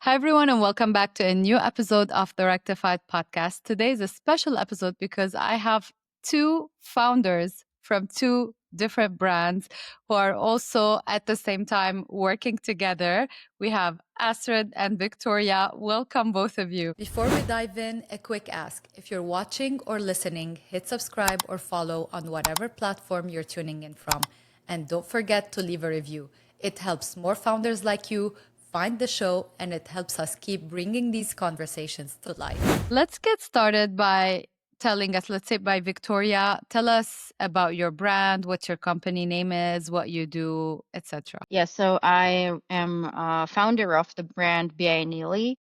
Hi, everyone, and welcome back to a new episode of the Rectified Podcast. Today is a special episode because I have two founders from two different brands who are also at the same time working together. We have Astrid and Victoria. Welcome, both of you. Before we dive in, a quick ask. If you're watching or listening, hit subscribe or follow on whatever platform you're tuning in from. And don't forget to leave a review. It helps more founders like you find the show, and it helps us keep bringing these conversations to life. Let's get started by telling us, let's say by Victoria, tell us about your brand, what your company name is, what you do, etc. Yeah, so I am founder of the brand Bia Nili,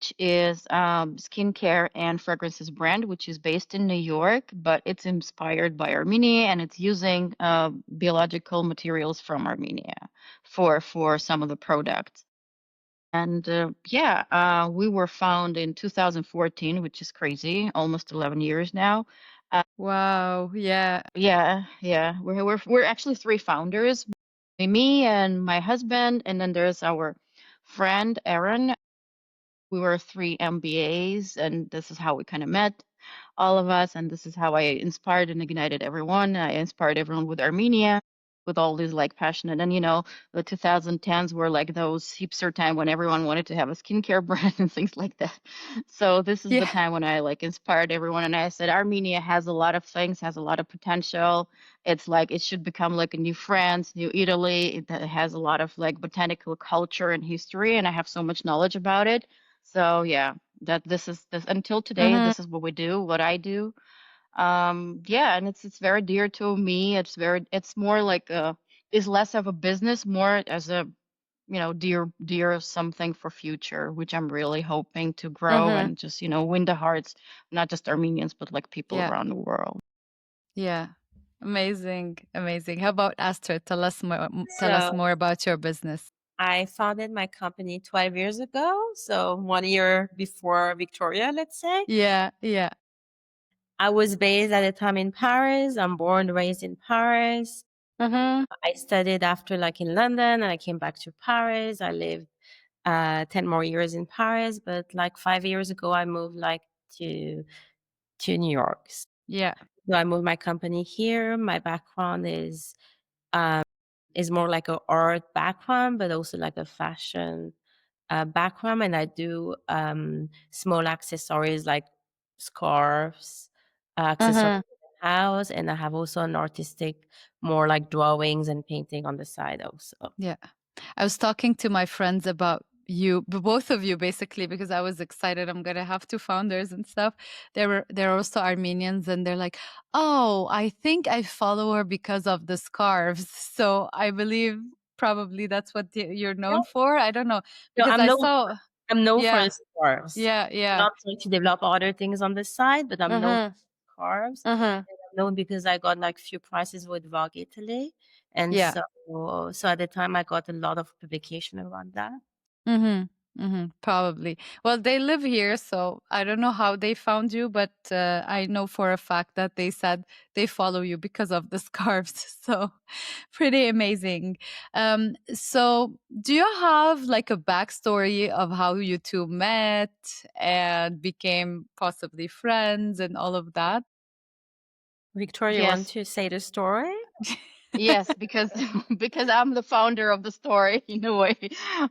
which is skincare and fragrances brand, which is based in New York, but it's inspired by Armenia and it's using biological materials from Armenia for some of the products. And we were founded in 2014, which is crazy, almost 11 years now. Wow, yeah. Yeah. We're actually three founders, me and my husband, and then there's our friend Aaron. We were three MBAs, and this is how we kind of met, all of us, and this is how I inspired and ignited everyone. I inspired everyone with Armenia, with all these like passion. And then, the 2010s were like those hipster time when everyone wanted to have a skincare brand and things like that. So this is the Yeah. time when I like inspired everyone, and I said Armenia has a lot of things, has a lot of potential. It's like it should become like a new France, new Italy. It has a lot of like botanical culture and history, and I have so much knowledge about it. So yeah, that this is this until today, Mhm. this is what we do, what I do. Yeah, and it's very dear to me. It's more like it's less of a business, more as a, dear something for future, which I'm really hoping to grow Mhm. and just, win the hearts, not just Armenians, but like people Yeah. around the world. Yeah. Amazing. Amazing. How about Astrid? Tell us So more about your business. I founded my company 12 years ago. So 1 year before Victoria, let's say. Yeah, yeah. I was based at the time in Paris. I'm born and raised in Paris. Mhm. I studied after like in London and I came back to Paris. I lived 10 more years in Paris, but like 5 years ago, I moved like to New York. Yeah. So I moved my company here. My background is more like a art background, but also like a fashion background. And I do small accessories like scarves, accessories Mhm. in the house. And I have also an artistic, more like drawings and painting on the side also. Yeah. I was talking to my friends about you, both of you basically, because I was excited. I'm gonna have two founders and stuff. They're also Armenians, and they're like, "Oh, I think I follow her because of the scarves." So I believe probably that's what you're known for. I don't know No, because I saw. I'm known for Yeah, the scarves. yeah, I'm yeah. not trying to develop other things on the side, but I'm known Mhm, for scarves. mhm. And I'm known because I got like few prizes with Vogue Italy. And Yeah. so at the time I got a lot of publication around that. Mhm. Mhm. Probably. Well, they live here, so I don't know how they found you, but I know for a fact that they said they follow you because of the scarves. So pretty amazing. So do you have like a backstory of how you two met and became possibly friends and all of that? Victoria, you want Yes. to say the story? Yes, because because I'm the founder of the story in a way.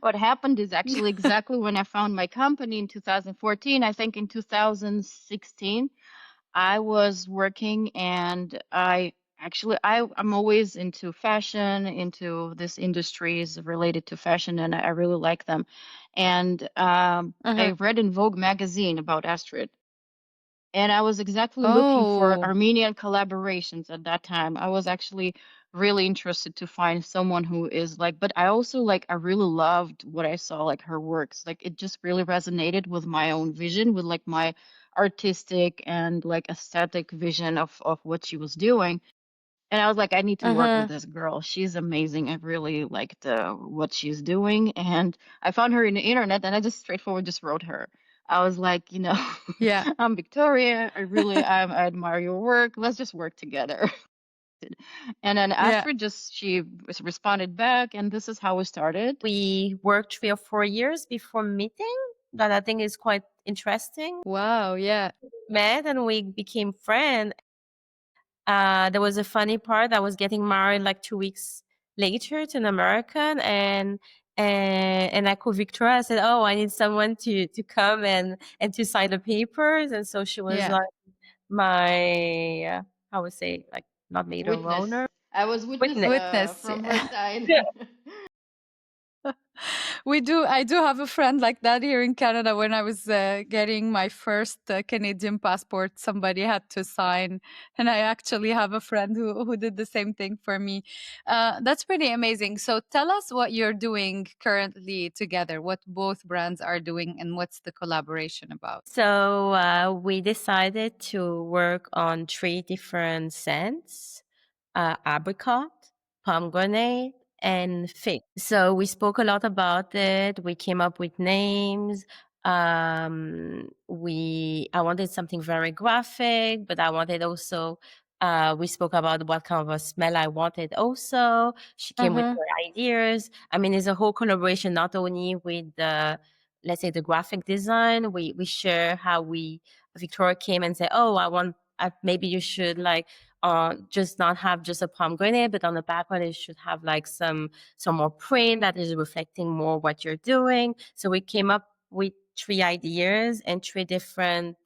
What happened is actually exactly when I found my company in 2014, I think in 2016, I was working and I'm always into fashion, into this industries related to fashion, and I really like them. And I Mhm. read in Vogue magazine about Astrid. And I was exactly looking for Oh. Armenian collaborations at that time. I was actually really interested to find someone who is like, but I also like, I really loved what I saw, like her works. Like it just really resonated with my own vision, with like my artistic and like aesthetic vision of what she was doing. And I was like, I need to work with Mhm. this girl. She's amazing. I really liked what she's doing. And I found her in the internet and I just straightforward just wrote her. I was like, Yeah. I'm Victoria. I admire your work. Let's just work together. And then Yeah. Astrid she responded back, and this is how we started. We worked 3 or 4 years before meeting. That I think is quite interesting. Wow. Yeah. Met and we became friends. There was a funny part. I was getting married like 2 weeks later to an American, and I called Victoria. I said, "Oh, I need someone to come and to sign the papers." And so she was Yeah. like my I would say like not maid of Witness. honor, I was witness witness. Witness. from her side. Yeah. I do have a friend like that here in Canada. When I was getting my first Canadian passport, somebody had to sign, and I actually have a friend who did the same thing for me. That's pretty amazing. So tell us what you're doing currently together, what both brands are doing, and what's the collaboration about. So we decided to work on 3 different scents: apricot, pomegranate, and fig. So we spoke a lot about it. We came up with names. I wanted something very graphic, but I wanted also. We spoke about what kind of a smell I wanted. Also, she came with her ideas. I mean, it's a whole collaboration, not only with the, let's say, the graphic design. We share how Victoria came and said, "Oh, maybe you should like just not have just a pomegranate, but on the background it should have like some more print that is reflecting more what you're doing." So we came up with 3 ideas and 3 different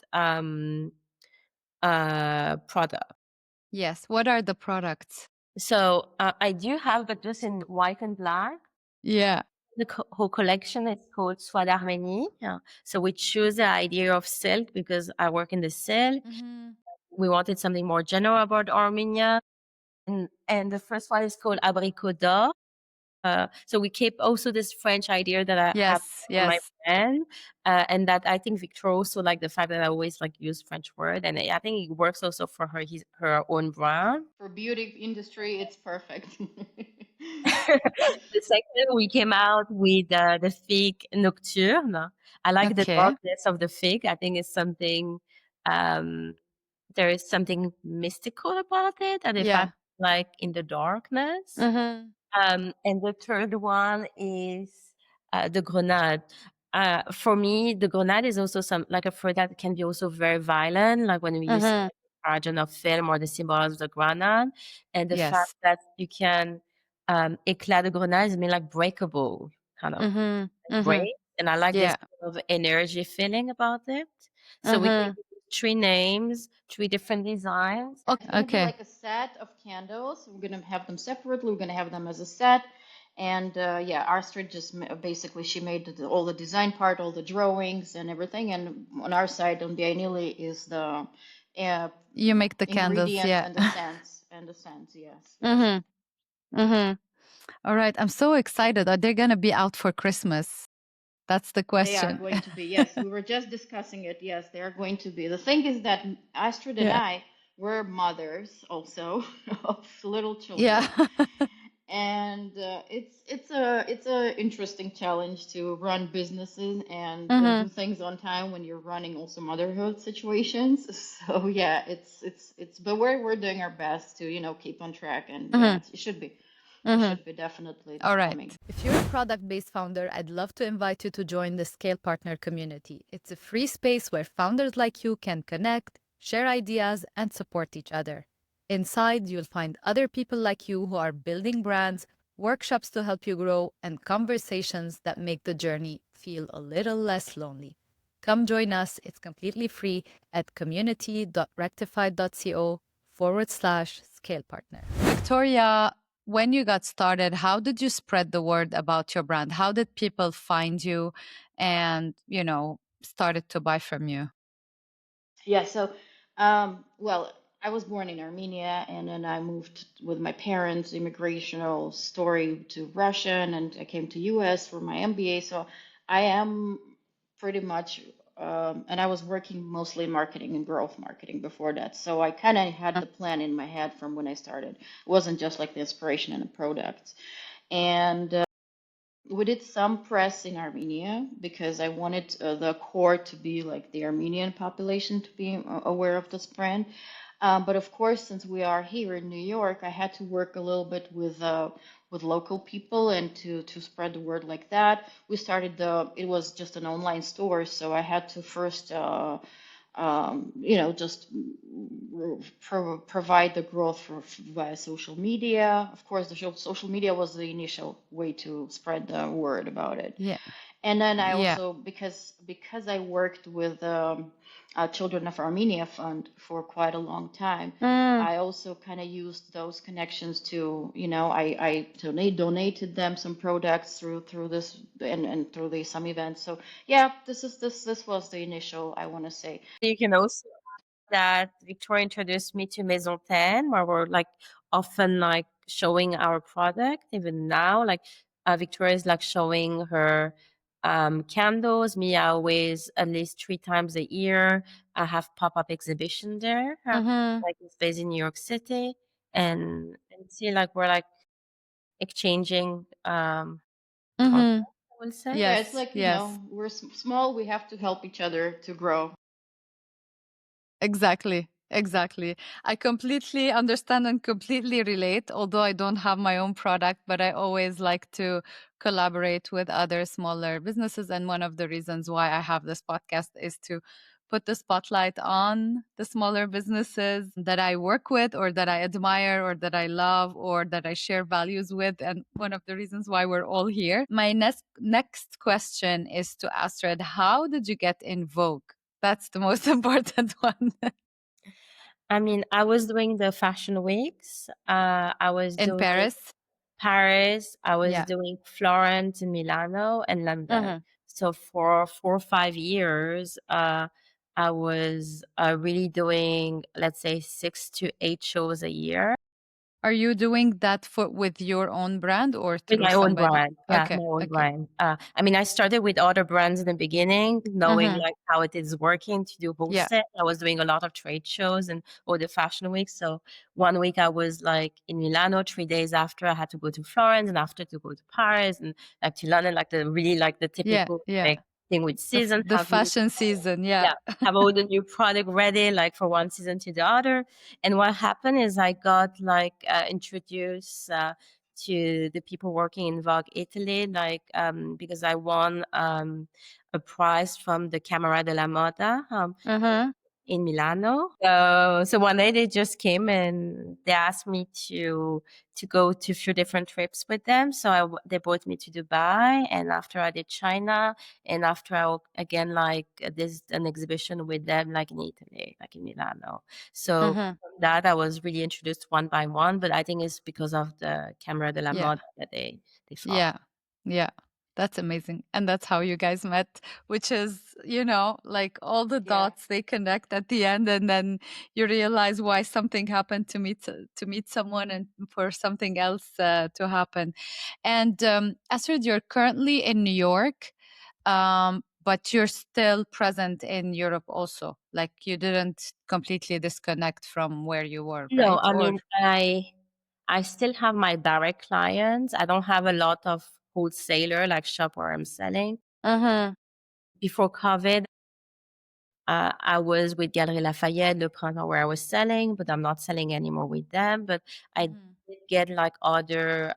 products. Yes. What are the products? So I do have, but just in white and black. Yeah. The whole collection is called Soie d'Arménie. So we choose the idea of silk because I work in the silk. We wanted something more general about Armenia. And the first one is called Abricot d'Or. So we keep also this French idea that I have Yes. on my Yes. brand, and that I think Victoria also like the fact that I always like use French word, and I think it works also for her own brand. For beauty industry, it's perfect. The second, we came out with the fig nocturne. I like the Okay. darkness of the fig. I think it's something. Um, there is something mystical about it, and if I Yeah. like in the darkness. And the third one is the grenade. For me, the grenade is also like a fruit that can be also very violent, like when you see like, the origin of film or the symbol of the grenade, and the fact Yes. that you can éclat de grenade is mean like breakable, kind of break, and I like this Yeah. sort of energy feeling about it. So we can Mm-hmm. give 3 names, 3 different designs. It's going to be Okay. like a set of candles. We're going to have them separately. We're going to have them as a set. And yeah, Astrid just basically she made all the design part, all the drawings and everything. And on our side, on Bia Nili, is the You make the candles. ingredients Yeah. and the scents Yes, yes. Mm-hmm. Mm-hmm. All right. I'm so excited. Are they going to be out for Christmas? That's the They are question. going to be. Yes, we were just discussing it. Yes, they are going to be. The thing is that Astrid and Yeah. I were mothers also of little Yeah. children. And it's a interesting challenge to run businesses and do things on time when you're running also motherhood situations. So yeah, it's but we're doing our best to keep on track, and yeah, it should be definitely it's All right. coming. If you're a product based founder, I'd love to invite you to join the Scale Partner community. It's a free space where founders like you can connect, share ideas, and support each other. Inside, you'll find other people like you who are building brands, workshops to help you grow, and conversations that make the journey feel a little less lonely. Come join us. It's completely free at community.rectified.co/scale partner. Victoria, when you got started, how did you spread the word about your brand? How did people find you and, started to buy from you? Yeah, so, well, I was born in Armenia, and then I moved with my parents' immigrational story to Russia, and I came to US for my MBA. So I am pretty much, and I was working mostly in marketing and growth marketing before that. So I kind of had the plan in my head from when I started. It wasn't just like the inspiration and the product. And we did some press in Armenia because I wanted the core to be like the Armenian population to be aware of this brand. But of course, since we are here in New York, I had to work a little bit with local people and to spread the word like that. We started it was just an online store, so I had to first just provide the growth via social media. Of course, the social media was the initial way to spread the word about it. Yeah. And then I Yeah. also, because I worked with Children of Armenia Fund for quite a long time, I also kind of used those connections to, I donated them some products through this and through some events. So yeah, this was the initial, I want to say. You can also that Victoria introduced me to Maison 10, where we're like often like showing our product. Even now, like Victoria is like showing her candles. Me, I always at least 3 times a year. I have pop-up exhibition there, Mm-hmm. like it's based in New York City, and see like we're like exchanging content, Mm-hmm. I will say. Yeah, it's Yes. like, Yes. we're small, we have to help each other to grow. Exactly. Exactly. I completely understand and completely relate, although I don't have my own product, but I always like to collaborate with other smaller businesses. And one of the reasons why I have this podcast is to put the spotlight on the smaller businesses that I work with or that I admire or that I love or that I share values with. And one of the reasons why we're all here. My next question is to Astrid. How did you get in Vogue? That's the most important one. I mean, I was doing the fashion weeks. I was In doing Paris? Paris. I was Yeah. doing Florence and Milano and London. Mhm. So for 4 or 5 years, I was really doing, let's say, 6 to 8 shows a year. Are you doing that with your own brand or With through my own somebody? brand. Yeah, Okay. my own Okay. brand. I mean, I started with other brands in the beginning, knowing Mhm. like how it is working to do Yeah. wholesale. I was doing a lot of trade shows and all the fashion weeks. So one week I was like in Milano, 3 days after I had to go to Florence and after to go to Paris and like to London, like the Yeah. typical Yeah. like thing with season, The fashion season. Yeah. yeah, have all the new product ready, like for one season to the other. And what happened is I got like introduced to the people working in Vogue Italy, like because I won a prize from the Camera della Moda Mhm. in Milano. So one day they just came and they asked me to go to a few different trips with them. So they brought me to Dubai, and after I did China, and after again like there's an exhibition with them like in Italy, like in Milano. So Mhm. from that I was really introduced one by one, but I think it's because of the Camera della Yeah. Moda that they follow. Yeah. Yeah. That's amazing. And that's how you guys met, which is, like all the Yeah. dots they connect at the end and then you realize why something happened to meet someone and for something else to happen. And Astrid, you're currently in New York, but you're still present in Europe also. Like you didn't completely disconnect from where you were, No, right? I Or mean, I still have my direct clients. I don't have a lot of wholesaler like shop where I'm selling. uh-huh. Before COVID, I was with Galerie Lafayette, Le Printemps, where I was selling, but I'm not selling anymore with them. But I Mhm. did get like other,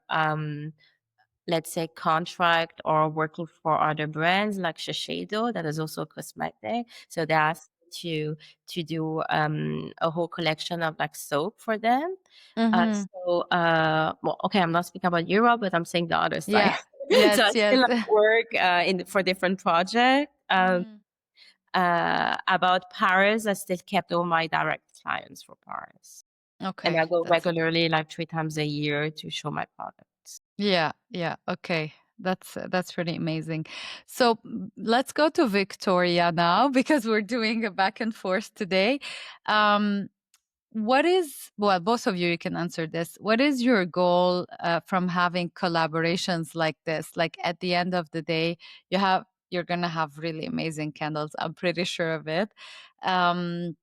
let's say, contract or working for other brands like Shiseido, that is also cosmetic. So they asked me to do a whole collection of like soap for them. Mhm. Well, okay, I'm not speaking about Europe, but I'm saying the other side. Yeah. So I Yes, still yes. like work for different projects. Mhm. About Paris, I still kept all my direct clients for Paris, and Okay, I go that's regularly, like 3 times a year, to show my products. yeah, yeah. Okay. That's really amazing. So let's go to Victoria now because we're doing a back and forth today. Um, well, both of you can answer this. What is your goal from having collaborations like this? Like at the end of the day, you're gonna have really amazing candles. I'm pretty sure of it. Um,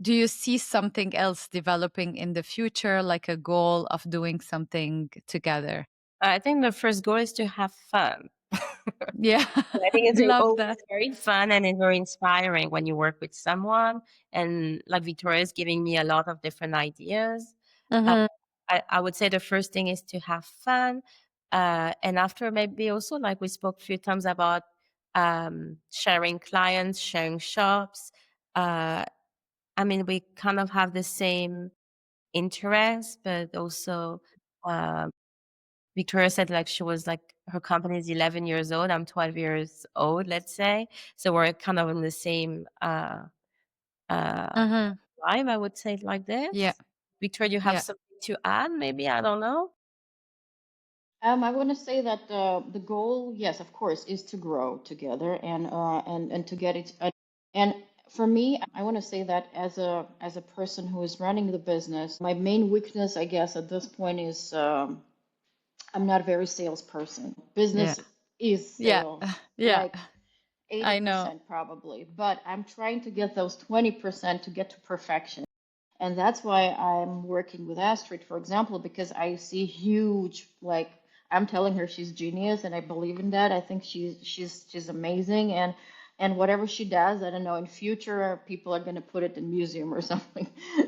do you see something else developing in the future, like a goal of doing something together? I think the first goal is to have fun. Yeah. I think it's Love always that. very fun and it's very inspiring when you work with someone. And like Victoria is giving me a lot of different ideas. Uh, Mm-hmm. I would say the first thing is to have fun. And after maybe also like we spoke a few times about sharing clients, sharing shops. Uh, I mean, we kind of have the same interests, but also um, Victoria said like she was like her company is 11 years old. I'm 12 years old, let's say. So we're kind of in the same uh Mm-hmm. vibe, I would say it like Yeah. this. Victoria, you have Yeah. something to add? Maybe I don't know. I want to say that the goal, yes, of course, is to grow together and to get it. And for me, I want to say that as a person who is running the business, my main weakness, I guess, at this point is I'm not a very salesperson. Yeah. Business is Yeah. sales, Yeah. like I know. 80% probably, but I'm trying to get those 20% to get to perfection. And that's why I'm working with Astrid, for example, because I see huge, like I'm telling her she's genius, and I believe in that. I think she's amazing, and whatever she does, I don't know, in future people are going to put it in museum or something.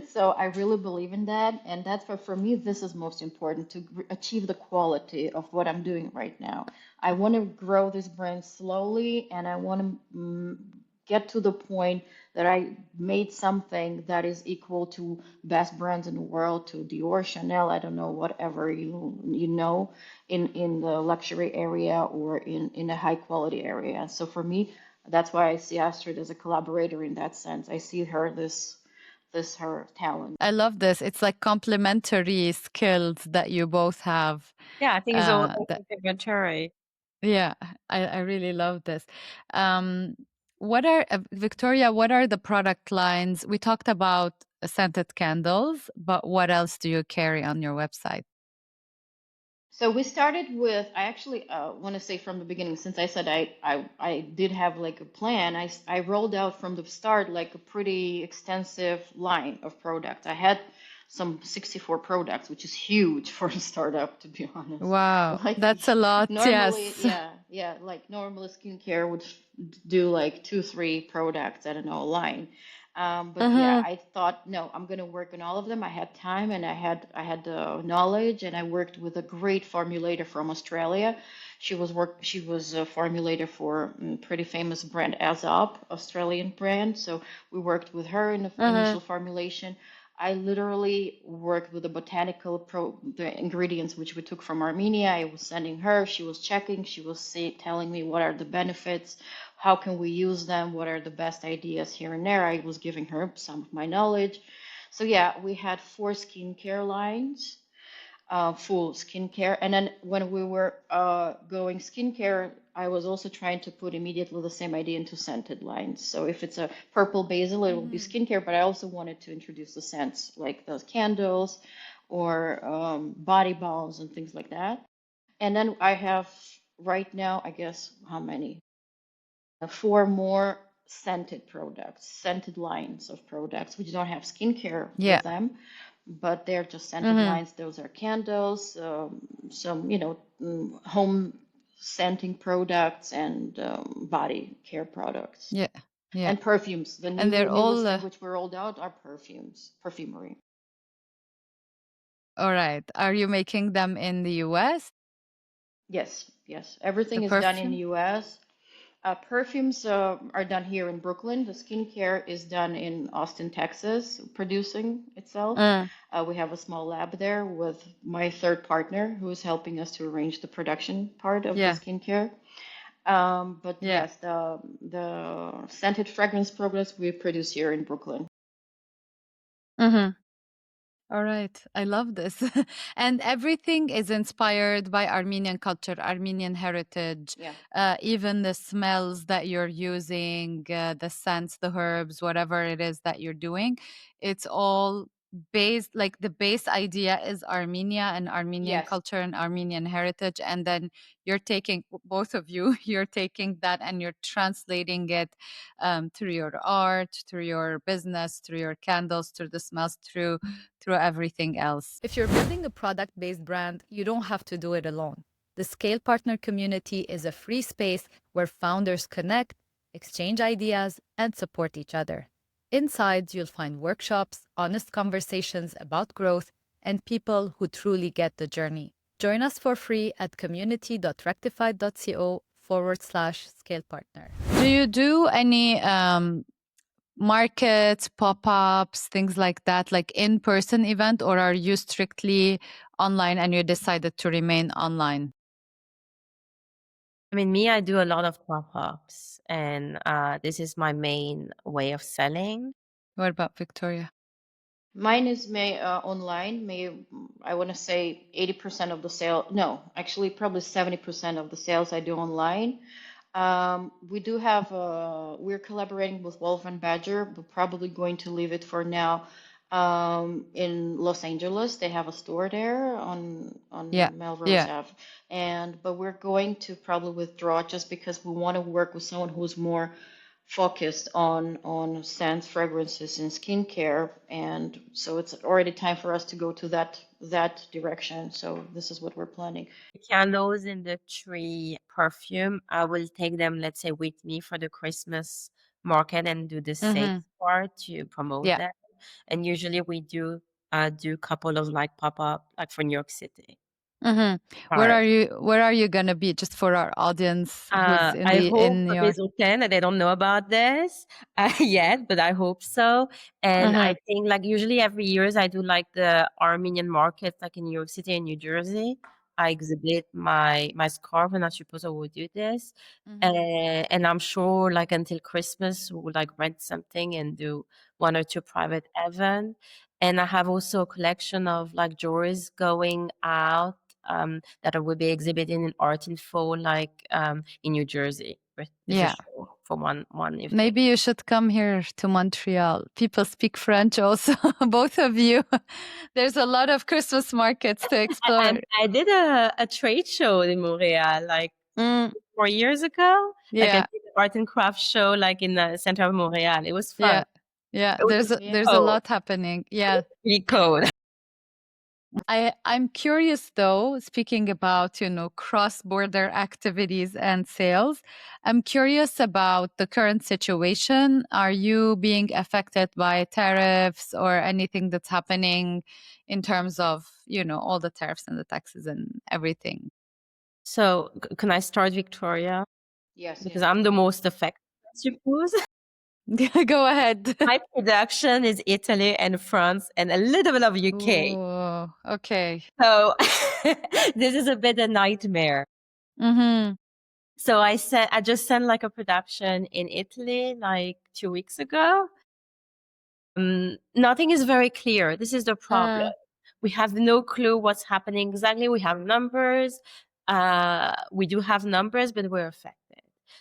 So I really believe in that, and that's why for me this is most important to achieve the quality of what I'm doing right now. I want to grow this brand slowly, and I want to get to the point that I made something that is equal to best brands in the world, to Dior, Chanel, I don't know, whatever you know, in the luxury area or in a high quality area. So for me, that's why I see Astrid as a collaborator in that sense. I see her this her talent. I love this. It's like complementary skills that you both have. Yeah, I think it's all That complementary. Yeah, I really love this. Um, what are Victoria? What are the product lines? We talked about scented candles, but what else do you carry on your website? So we started with, I actually want to say from the beginning, since I said I did have like a plan, I rolled out from the start like a pretty extensive line of products. I had some 64 products, which is huge for a startup, to be honest. Wow, Like that's a lot. normally, Yes. yeah, like normally skincare would do like two, three products, I don't know, a line. But yeah, Mm-hmm. I thought, no, I'm gonna work on all of them. I had time and I had the knowledge, and I worked with a great formulator from Australia. She was a formulator for pretty famous brand Aesop, Australian brand. So we worked with her in the Mm-hmm. initial formulation. I literally worked with the ingredients which we took from Armenia. I was sending her. She was checking. She was telling me what are the benefits, how can we use them, what are the best ideas here and there. I was giving her some of my knowledge. So yeah, we had four skincare lines, full skincare. And then when we were going skincare, I was also trying to put immediately the same idea into scented lines. So if it's a purple basil, it will be Mm-hmm. skincare, but I also wanted to introduce the scents like those candles or body balms and things like that. And then I have right now, I guess, how many? Four more scented products, scented lines of products, which don't have skincare Yeah. with them, but they're just scented Mm-hmm. lines. Those are candles, some, home scenting products and body care products Yeah. Yeah. and perfumes. The And they're newest all thing which we rolled out are perfumery. all right. Are you making them in the US? Yes, yes. The Everything is done in the perfume? US. Perfumes are done here in Brooklyn. The skincare is done in Austin, Texas, producing itself. Mm. We have a small lab there with my third partner who is helping us to arrange the production part of the Yeah. skincare. But Yeah. yes, the scented fragrance products we produce here in Brooklyn. Mm-hmm. All right. I love this. And everything is inspired by Armenian culture, Armenian heritage, Yeah. even the smells that you're using, the scents, the herbs, whatever it is that you're doing. It's all based, like the base idea is Armenia and Armenian Yes. culture and Armenian heritage. And then you're taking, both of you, you're taking that and you're translating it through your art, through your business, through your candles, through the smells, through everything else. If you're building a product based brand, you don't have to do it alone. The Scale Partner community is a free space where founders connect, exchange ideas, and support each other. Inside, you'll find workshops, honest conversations about growth, and people who truly get the journey. Join us for free at community.rectified.co/scale partner. Do you do any markets, pop-ups, things like that, like in-person event, or are you strictly online and you decided to remain online? I mean, me, I do a lot of pop-ups, and this is my main way of selling. What about Victoria? Mine is online. I want to say 80% of the sale. No, actually, probably 70% of the sales I do online. We do have, we're collaborating with Wolf and Badger. We're probably going to leave it for now in Los Angeles. They have a store there on Melrose Ave. But we're going to probably withdraw just because we want to work with someone who's more focused on scents, fragrances, and skincare. And so it's already time for us to go to that direction. So this is what we're planning. Candles in the tree perfume, I will take them, let's say, with me for the Christmas market and do the sales part to promote them. And usually we do a couple of like pop-up, like for New York City. Where are you gonna be? Just for our audience who's in New York. That they don't know about this yet, but I hope so. And I think like usually every year I do like the Armenian market, like in New York City and New Jersey. I exhibit my scarf, and I suppose I will do this. And I'm sure like until Christmas we'll like rent something and do 1 or 2 private events. And I have also a collection of like jewelries going out that I will be exhibiting in Art Info, like in New Jersey. For one evening. Maybe you should come here to Montreal. People speak French also, both of you. There's a lot of Christmas markets to explore. I did a trade show in Montreal like 4 years ago. Like I did an art and craft show like in the center of Montreal. It was fun. Yeah. There's a lot happening. Yeah. Pretty cold. I'm curious though, speaking about, cross-border activities and sales, I'm curious about the current situation. Are you being affected by tariffs or anything that's happening in terms of, all the tariffs and the taxes and everything? So can I start, Victoria? Yes. Because I'm the most affected, I suppose. Go ahead. My production is Italy and France and a little bit of UK. Oh, okay. So this is a bit a nightmare. So I just sent like a production in Italy like 2 weeks ago. Nothing is very clear. This is the problem. We have no clue what's happening exactly. We have numbers. We do have numbers, but we're affected.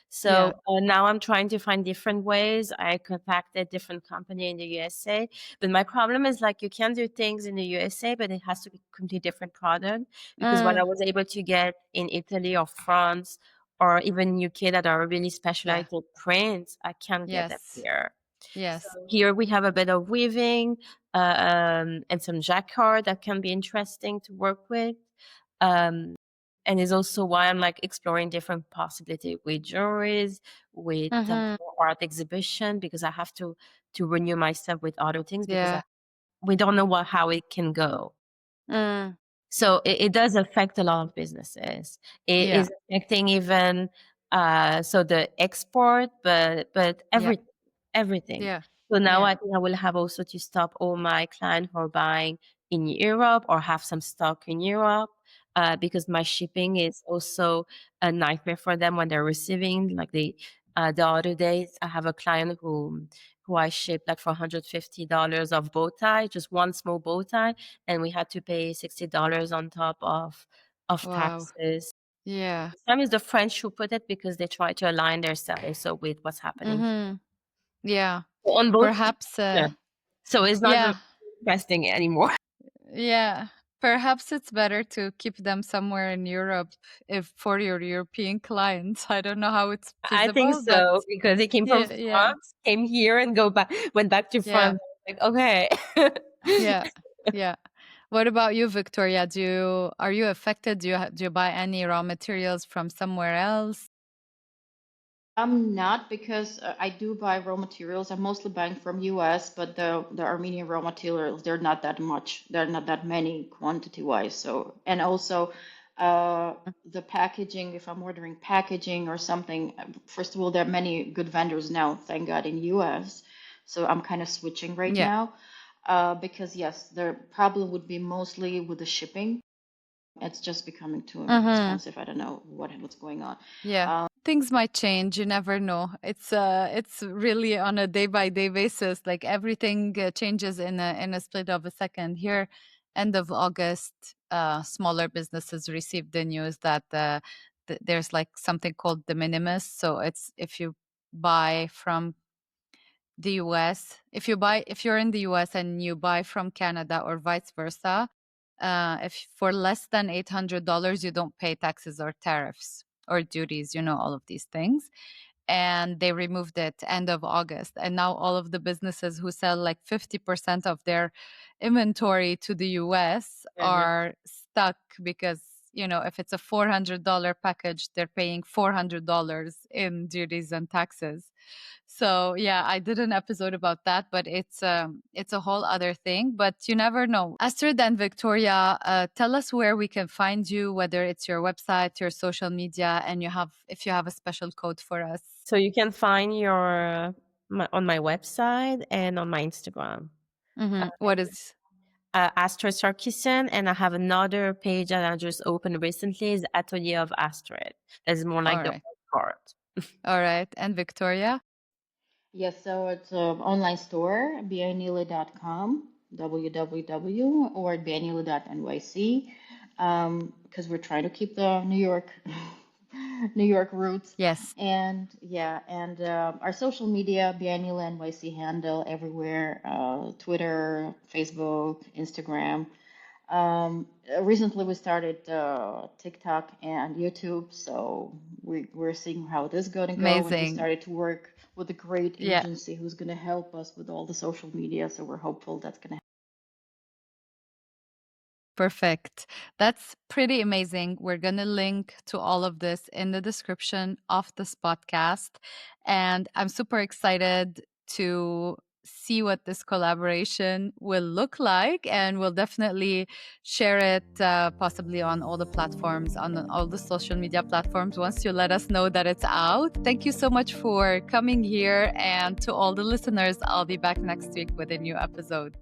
So now I'm trying to find different ways. I contacted different company in the USA, but my problem is like you can do things in the USA, but it has to be completely different product, because what I was able to get in Italy or France or even UK that are really specialized in prints, I can't get them here. Yes. So here we have a bit of weaving and some jacquard that can be interesting to work with. And is also why I'm like exploring different possibilities with jewelries, with art exhibition, because I have to renew myself with other things, because we don't know how it can go. So it does affect a lot of businesses. It is affecting even so the export, but everything. So now I think I will have also to stop all my clients who are buying in Europe or have some stock in Europe. Because my shipping is also a nightmare for them when they're receiving. Like the other days, I have a client who I shipped like for $150 of bow tie, just one small bow tie, and we had to pay $60 on top of taxes. Yeah. This time is the French who put it, because they try to align their sales so with what's happening. Yeah. So on both, perhaps. So it's not really interesting anymore. Yeah. Perhaps it's better to keep them somewhere in Europe for your European clients. I don't know how it's feasible. I think so, because he came from France, came here and went back to France. Like, okay. Yeah. What about you, Victoria? Are you affected? Do you buy any raw materials from somewhere else? I'm not, because I do buy raw materials. I'm mostly buying from US, but the Armenian raw materials, they're not that much. They're not that many quantity wise. So, and also the packaging, if I'm ordering packaging or something, first of all, there are many good vendors now, thank God, in US. So I'm kind of switching right Yeah. now because yes, the problem would be mostly with the shipping. It's just becoming too expensive. I don't know what's going on. Yeah. Things might change. You never know. It's really on a day by day basis. Like everything changes in a split of a second. Here, end of August, smaller businesses received the news that there's like something called de minimis. So it's if you buy from the US, if you're in the US and you buy from Canada or vice versa, if for less than $800, you don't pay taxes or tariffs or duties, all of these things. And they removed it end of August. And now all of the businesses who sell like 50% of their inventory to the US are stuck because, if it's a $400 package, they're paying $400 in duties and taxes. So yeah, I did an episode about that, but it's a whole other thing. But you never know. Astrid and Victoria, tell us where we can find you, whether it's your website, your social media, and if you have a special code for us. So you can find on my website and on my Instagram. What is Astrid Sarkissian, and I have another page that I just opened recently, is Atelier of Astrid. That's more like the part. All right. And Victoria? Yes, so it's an online store, bianili.com, www, or bianili.nyc, because we're trying to keep the New York roots. Yes. And yeah, and our social media, Bia Nili NYC handle everywhere, Twitter, Facebook, Instagram. Recently we started TikTok and YouTube, so we're seeing how this is going to go. And we started to work with a great agency who's going to help us with all the social media, so we're hopeful that's going to happen. Perfect. That's pretty amazing. We're going to link to all of this in the description of this podcast. And I'm super excited to see what this collaboration will look like. And we'll definitely share it possibly on all the platforms, on all the social media platforms, once you let us know that it's out. Thank you so much for coming here. And to all the listeners, I'll be back next week with a new episode.